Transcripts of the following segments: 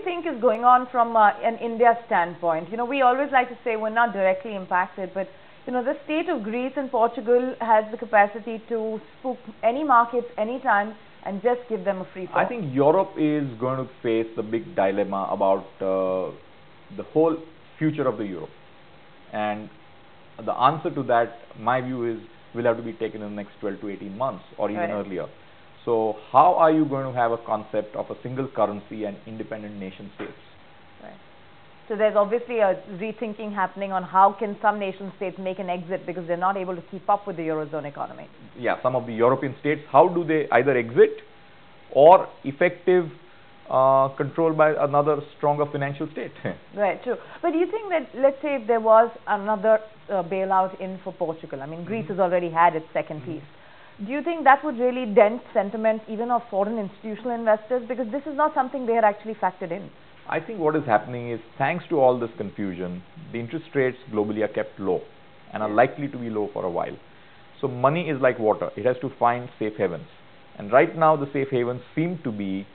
think is going on from an India standpoint? You know, we always like to say we're not directly impacted, but you know, the state of Greece and Portugal has the capacity to spook any markets anytime and just give them a free fall. I think Europe is going to face the big dilemma about the whole future of the euro, and the answer to that, my view is, will have to be taken in the next 12 to 18 months or even earlier. So how are you going to have a concept of a single currency and independent nation states? Right. So there's obviously a rethinking happening on how can some nation states make an exit because they're not able to keep up with the Eurozone economy. Yeah, some of the European states, how do they either exit or effective control by another stronger financial state? Right, true. But do you think that, let's say if there was another bailout in for Portugal, I mean Greece has already had its second piece, do you think that would really dent sentiment even of foreign institutional investors, because this is not something they had actually factored in? I think what is happening is, thanks to all this confusion, the interest rates globally are kept low and are likely to be low for a while. So money is like water, it has to find safe havens, and right now the safe havens seem to be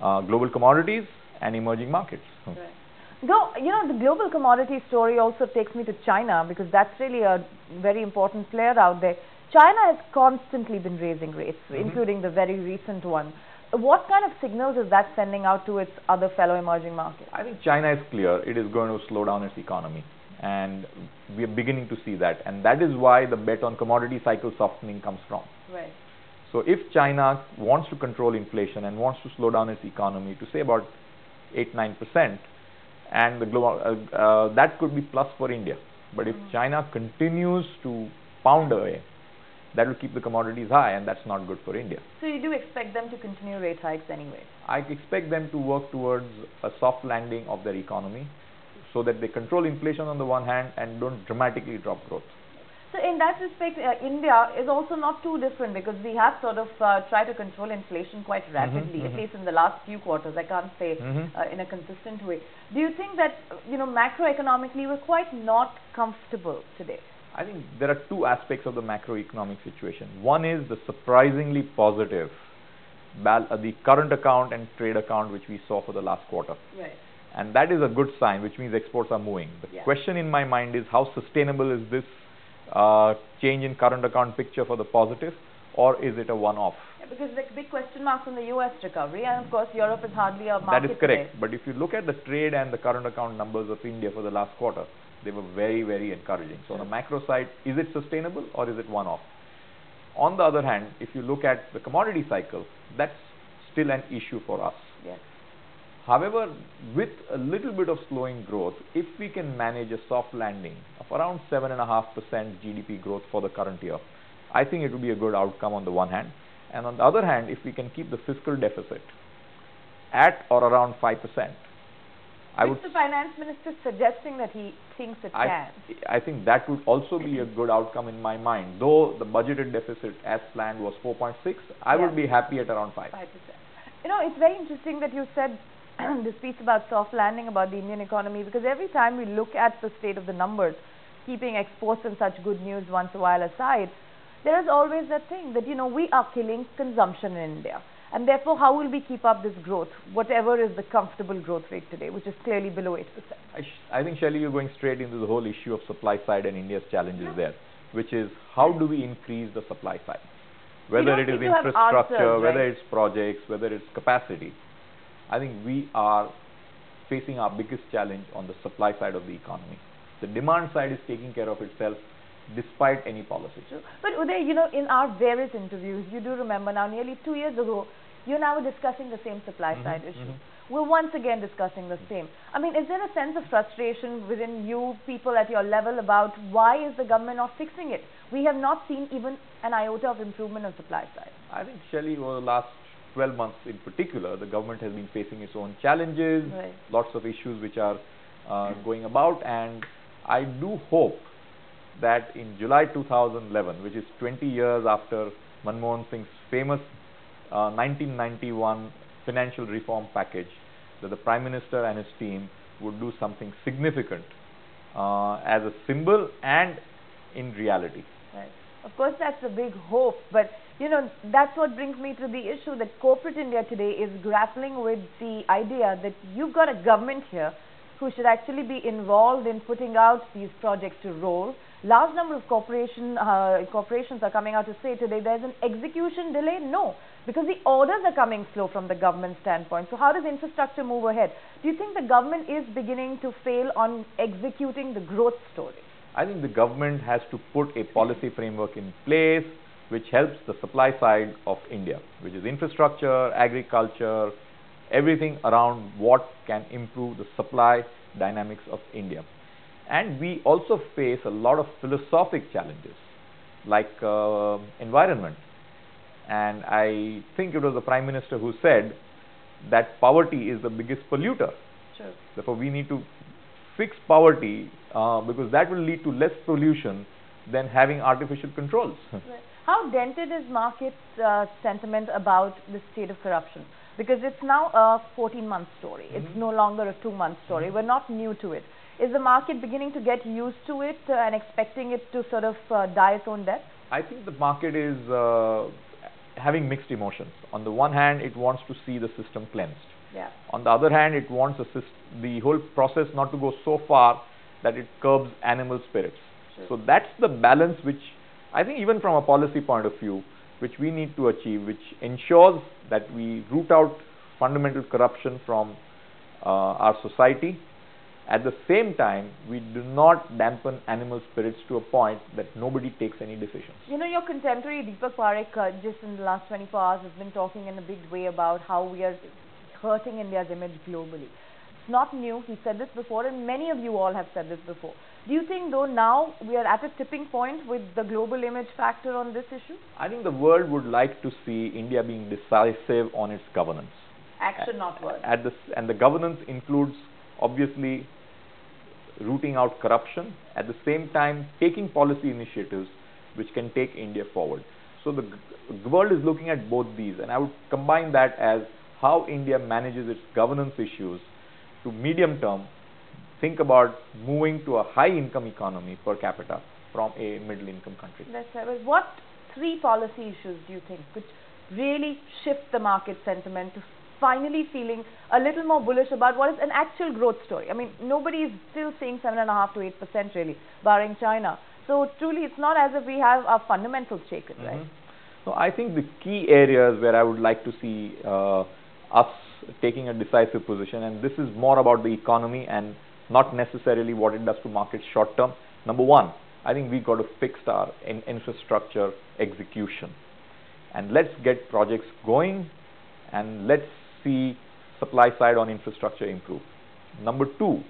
global commodities and emerging markets. Right. Though, you know, the global commodity story also takes me to China, because that's really a very important player out there. China has constantly been raising rates, including the very recent one. What kind of signals is that sending out to its other fellow emerging markets? I think China is clear, it is going to slow down its economy, and we are beginning to see that, and that is why the bet on commodity cycle softening comes from. Right. So if China wants to control inflation and wants to slow down its economy to say about 8-9%, and the global, that could be plus for India. But if China continues to pound away, that will keep the commodities high, and that's not good for India. So you do expect them to continue rate hikes anyway? I expect them to work towards a soft landing of their economy so that they control inflation on the one hand and don't dramatically drop growth. So in that respect, India is also not too different, because we have sort of tried to control inflation quite rapidly, at least in the last few quarters. I can't say in a consistent way. Do you think that, you know, macroeconomically we're quite not comfortable today? I think there are two aspects of the macroeconomic situation. One is the surprisingly positive the current account and trade account which we saw for the last quarter. Right. And that is a good sign, which means exports are moving. The question in my mind is, how sustainable is this change in current account picture for the positive, or is it a one-off? Yeah, because the big question marks on the US recovery, and of course Europe is hardly a market. That is correct. Today. But if you look at the trade and the current account numbers of India for the last quarter, they were very, very encouraging. So on the macro side, is it sustainable or is it one-off? On the other hand, if you look at the commodity cycle, that's still an issue for us. Yes. However, with a little bit of slowing growth, if we can manage a soft landing of around 7.5% GDP growth for the current year, I think it will be a good outcome on the one hand. And on the other hand, if we can keep the fiscal deficit at or around 5%, the finance minister is suggesting that he thinks it can. I think that would also be a good outcome in my mind. Though the budgeted deficit as planned was 4.6, I would be happy at around 5%. You know, it's very interesting that you said this piece about soft landing, about the Indian economy, because every time we look at the state of the numbers, keeping exports and such good news once a while aside, there is always that thing that, you know, we are killing consumption in India. And therefore, how will we keep up this growth, whatever is the comfortable growth rate today, which is clearly below 8%? I think, Shelley, you're going straight into the whole issue of supply side and India's challenges there, which is how do we increase the supply side? Whether it is infrastructure, whether it's projects, whether it's capacity. I think we are facing our biggest challenge on the supply side of the economy. The demand side is taking care of itself despite any policy. But Uday, you know, in our various interviews, you do remember now, nearly 2 years ago, you and I were discussing the same supply side issue. We're once again discussing the same. I mean, is there a sense of frustration within you, people at your level, about why is the government not fixing it? We have not seen even an iota of improvement on supply side. I think, Shelley, over the last 12 months in particular, the government has been facing its own challenges, lots of issues which are going about, and I do hope that in July 2011, which is 20 years after Manmohan Singh's famous 1991 financial reform package, that the Prime Minister and his team would do something significant as a symbol and in reality. Right. Of course, that's a big hope, but That's what brings me to the issue that corporate India today is grappling with the idea that you've got a government here who should actually be involved in putting out these projects to roll. Large number of corporations are coming out to say today there's an execution delay. No, because the orders are coming slow from the government standpoint. So how does infrastructure move ahead? Do you think the government is beginning to fail on executing the growth story? I think the government has to put a policy framework in place which helps the supply side of India, which is infrastructure, agriculture, everything around what can improve the supply dynamics of India. And we also face a lot of philosophic challenges like environment. And I think it was the Prime Minister who said that poverty is the biggest polluter. Sure. Therefore, we need to fix poverty because that will lead to less pollution than having artificial controls. Right. How dented is market sentiment about the state of corruption? Because it's now a 14-month story. It's no longer a 2-month story. We're not new to it. Is the market beginning to get used to it and expecting it to sort of die its own death? I think the market is having mixed emotions. On the one hand, it wants to see the system cleansed. Yeah. On the other hand, it wants the whole process not to go so far that it curbs animal spirits. Sure. So that's the balance which I think even from a policy point of view, which we need to achieve, which ensures that we root out fundamental corruption from our society. At the same time, we do not dampen animal spirits to a point that nobody takes any decisions. Your contemporary Deepak Parekh just in the last 24 hours has been talking in a big way about how we are hurting India's image globally. It's not new. He said this before, and many of you all have said this before. Do you think, though, now we are at a tipping point with the global image factor on this issue? I think the world would like to see India being decisive on its governance. Action, not words. And the governance includes, obviously, rooting out corruption, at the same time taking policy initiatives which can take India forward. So the world is looking at both these, and I would combine that as how India manages its governance issues to medium term. Think about moving to a high income economy per capita from a middle income country. That's right. Well, what 3 policy issues do you think could really shift the market sentiment to finally feeling a little more bullish about what is an actual growth story? I mean, nobody is still saying 7.5% to 8% really, barring China. So truly, it's not as if we have our fundamentals shaken, right? So I think the key areas where I would like to see us taking a decisive position, and this is more about the economy and not necessarily what it does to markets short term. Number one, I think we've got to fix our infrastructure execution, and let's get projects going, and let's see supply side on infrastructure improve. Number two,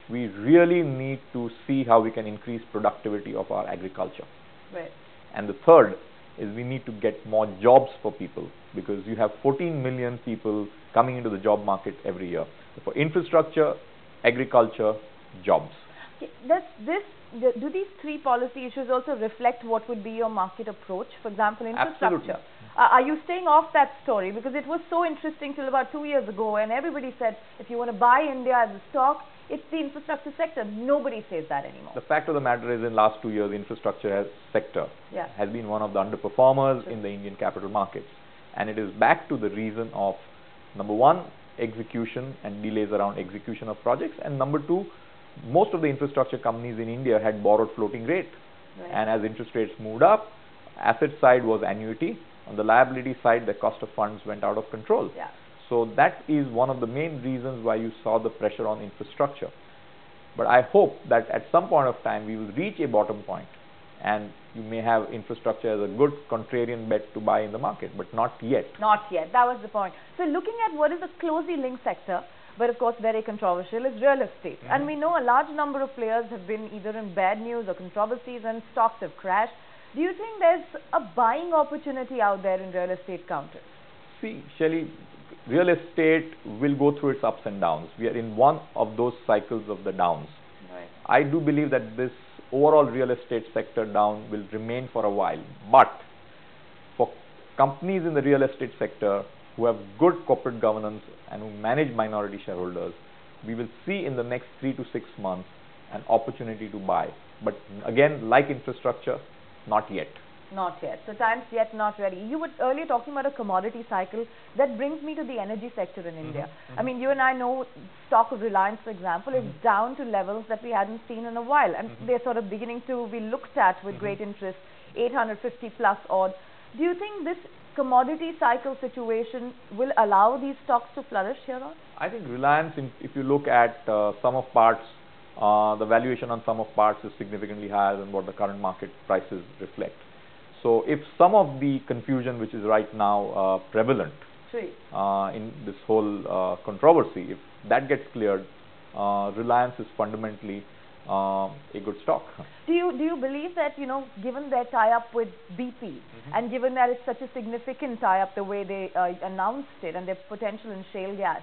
we really need to see how we can increase productivity of our agriculture. Right. And the third is we need to get more jobs for people, because you have 14 million people coming into the job market every year. So for infrastructure, agriculture, jobs. Do these 3 policy issues also reflect what would be your market approach? For example, infrastructure. Absolutely. Are you staying off that story? Because it was so interesting till about 2 years ago, and everybody said, if you want to buy India as a stock, it's the infrastructure sector. Nobody says that anymore. The fact of the matter is, in last 2 years, infrastructure sector Yeah. has been one of the underperformers in the Indian capital markets. And it is back to the reason of, number one, execution and delays around execution of projects, and number two, most of the infrastructure companies in India had borrowed floating rate. Right. And as interest rates moved up, asset side was annuity. On the liability side, the cost of funds went out of control. Yeah. So that is one of the main reasons why you saw the pressure on infrastructure. But I hope that at some point of time we will reach a bottom point, and you may have infrastructure as a good contrarian bet to buy in the market, but not yet. Not yet. That was the point. So looking at what is a closely linked sector, but of course very controversial, is real estate. And we know a large number of players have been either in bad news or controversies, and stocks have crashed. Do you think there's a buying opportunity out there in real estate counters? See, Shelley, real estate will go through its ups and downs. We are in one of those cycles of the downs. Right. I do believe that this overall real estate sector down will remain for a while. But for companies in the real estate sector who have good corporate governance and who manage minority shareholders, we will see in the next 3 to 6 months an opportunity to buy. But again, like infrastructure, not yet. Not yet. So times yet not ready. You were earlier talking about a commodity cycle. That brings me to the energy sector in India. I mean, you and I know stock of Reliance, for example, is down to levels that we hadn't seen in a while. And they're sort of beginning to be looked at with great interest, 850 plus odd. Do you think this commodity cycle situation will allow these stocks to flourish here on? I think Reliance, if you look at sum of parts, the valuation on sum of parts is significantly higher than what the current market prices reflect. So if some of the confusion which is right now prevalent in this whole controversy, if that gets cleared, Reliance is fundamentally a good stock. Do you believe that, you know, given their tie-up with BP and given that it's such a significant tie-up the way they announced it and their potential in shale gas,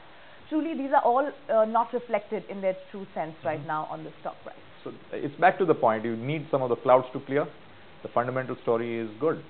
truly these are all not reflected in their true sense right now on the stock price? So it's back to the point, you need some of the clouds to clear. The fundamental story is good.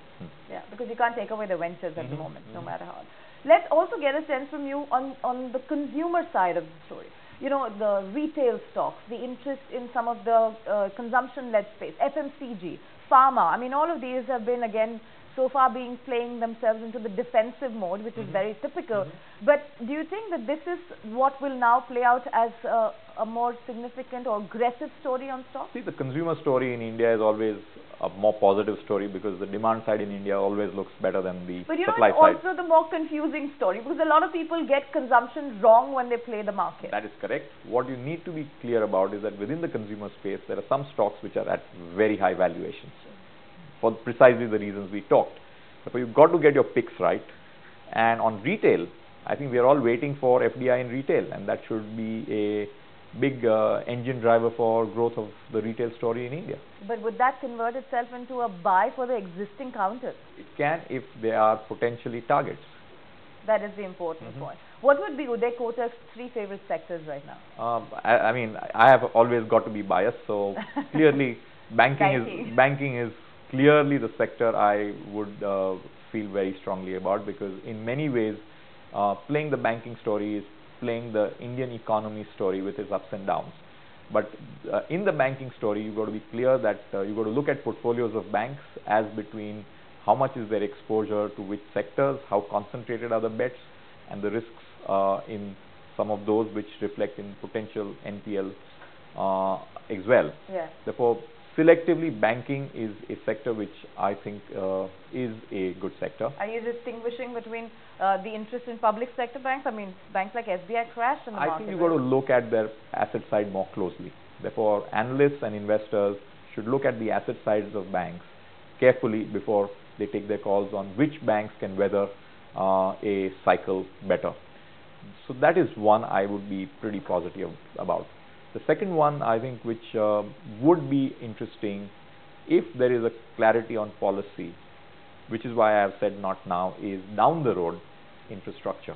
Yeah, because you can't take away the ventures at the moment, no matter how. Let's also get a sense from you on the consumer side of the story. You know, the retail stocks, the interest in some of the consumption-led space, FMCG, pharma. I mean, all of these have been, again, so far playing themselves into the defensive mode, which is very typical. But do you think that this is what will now play out as a more significant or aggressive story on stocks? See, the consumer story in India is always a more positive story because the demand side in India always looks better than the supply side. But you know, it's also the more confusing story because a lot of people get consumption wrong when they play the market. That is correct. What you need to be clear about is that within the consumer space, there are some stocks which are at very high valuations for precisely the reasons we talked. So you've got to get your picks right. And on retail, I think we are all waiting for FDI in retail, and that should be a big engine driver for growth of the retail story in India. But would that convert itself into a buy for the existing counters? It can if they are potentially targets. That is the important point. What would be Uday Kotak's 3 favorite sectors right now? I mean, I have always got to be biased, so clearly banking is clearly the sector I would feel very strongly about, because in many ways playing the banking story is playing the Indian economy story with its ups and downs. But in the banking story, you've got to be clear that you've got to look at portfolios of banks as between how much is their exposure to which sectors, how concentrated are the bets, and the risks in some of those which reflect in potential NPL as well. Yeah. Therefore, selectively, banking is a sector which I think is a good sector. Are you distinguishing between the interest in public sector banks? I mean, banks like SBI crashed in the market. I think you've got to look at their asset side more closely. Therefore, analysts and investors should look at the asset sides of banks carefully before they take their calls on which banks can weather a cycle better. So that is one I would be pretty positive about. The second one, I think, which would be interesting if there is a clarity on policy, which is why I have said not now, is down the road infrastructure.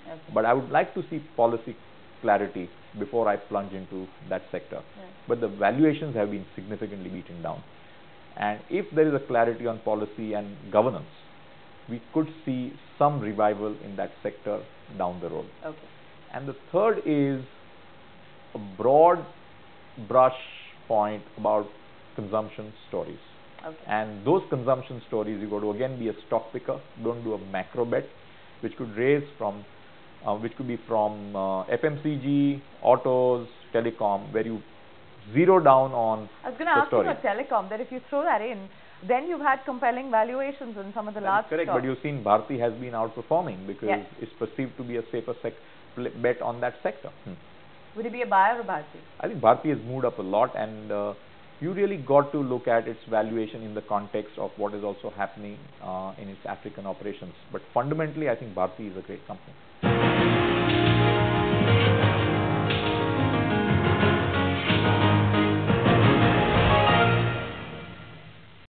Okay. But I would like to see policy clarity before I plunge into that sector. Yeah. But the valuations have been significantly beaten down. And if there is a clarity on policy and governance, we could see some revival in that sector down the road. Okay. And the third is a broad brush point about consumption stories. Okay. And those consumption stories, you got to again be a stock picker. Don't do a macro bet, which could raise from, which could be from FMCG, autos, telecom, where you zero down on I was going to ask you about telecom, that if you throw that in, then you've had compelling valuations in some of the large correct, stocks. but you've seen Bharti has been outperforming because it's perceived to be a safer bet on that sector. Would it be a buy or a Bharti? I think Bharti has moved up a lot, and you really got to look at its valuation in the context of what is also happening in its African operations. But fundamentally, I think Bharti is a great company.